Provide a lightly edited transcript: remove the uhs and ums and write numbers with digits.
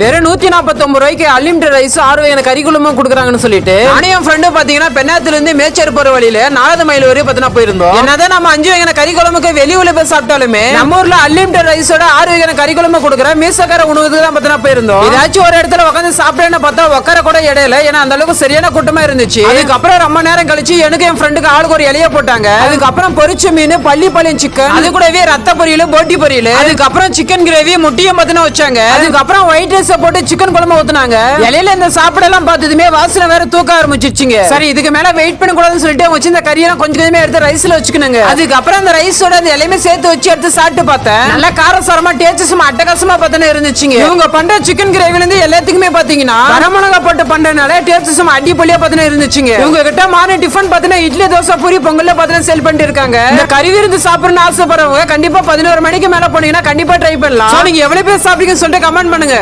வெறும் 149 ரூபாய்க்கு unlimited rice 6 வகையான கறிக்குழம்பும் கொடுக்குறாங்கன்னு சொல்லிட்டு நானும் என் ஃப்ரெண்டு பாத்தீங்கன்னா பெண்ணாத்துல இருந்து மேச்சேரி போற வழியில 4 மைல் வரையும் பாத்தீங்கன்னா போயிருந்தோம். என்னதான் நம்ம 5 வகையான கறிக்குழம்புக்கு வெளியூர்ல போய் சாப்பிட்டாலுமே நம்ம ஊர்ல அன்லிமிட்டட் ரைஸோட 6 வகையான கறிக்குழம்பு கொடுக்குற மீசக்கார உணவுக்கு தான் பாத்தீங்கன்னா போயிருந்தோம். ஏதாச்சும் ஒரு இடத்துல உட்காந்து சாப்பிட்டேன்னு பார்த்தா உட்கார கூட இடையில, ஏன்னா அந்த அளவுக்கு சரியான கூட்டமா இருந்துச்சு. அதுக்கப்புறம் ரொம்ப நேரம் கழிச்சு எனக்கு என் ஃப்ரெண்டுக்கு ஆளுக்கு ஒரு இலைய போட்டாங்க. அதுக்கப்புறம் பொரிச்ச மீன், பள்ளிப்பாளையம் சிக்கன், அது கூடவே ரத்த பொரியல், போட்டி பொரியல், அதுக்கப்புறம் சிக்கன் கிரேவி, முட்டையும் பாத்தீங்கன்னா வச்சாங்க. அதுக்கப்புறம் ஒயிட் போட்டு சிக்கன் குழம்பு ஊத்துனாங்க. இலையில இந்த சாப்பிடலாம் பார்த்ததுமே வாசனை வேற தூக்க ஆரம்பிச்சிருச்சுங்க. சரி இதுக்கு மேல வெயிட் பண்ண கூடாதுன்னு சொல்லிட்டு வச்சு இந்த கறியெல்லாம் கொஞ்சம் கொஞ்சமா எடுத்து ரைஸ்ல வச்சுக்கணுங்க. அதுக்கப்புறம் அந்த ரைஸோட அந்த இலையுமே சேர்த்து வச்சு எடுத்து சாப்பிட்டு பார்த்தேன். நல்லா காரசாரமா டேஸ்டமா அட்டகாசமா பார்த்தா இருந்துச்சுங்க. இவங்க பண்ற சிக்கன் கிரேவில இருந்து எல்லாத்துக்குமே பாத்தீங்கன்னா வரமிளகா போட்டு பண்றதுனால டேஸ்டமா அடிப்பொலியா பார்த்தா இருந்துச்சுங்க. இவங்க கிட்ட மார்னிங் டிஃபன் பார்த்தீங்கன்னா இட்லி, தோசை, பூரி, பொங்கல்ல பார்த்தீங்கன்னா சேல் பண்ணிட்டு இருக்காங்க. இந்த கறி விருந்து சாப்பிடணும்னு ஆசைப்படுறவங்க கண்டிப்பா 11 மணிக்கு மேல போனீங்கன்னா கண்டிப்பா ட்ரை பண்ணலாம். நீங்க எவ்வளவு பேர் சாப்பிடுறீங்கன்னு சொல்லிட்டு கமெண்ட் பண்ணுங்க.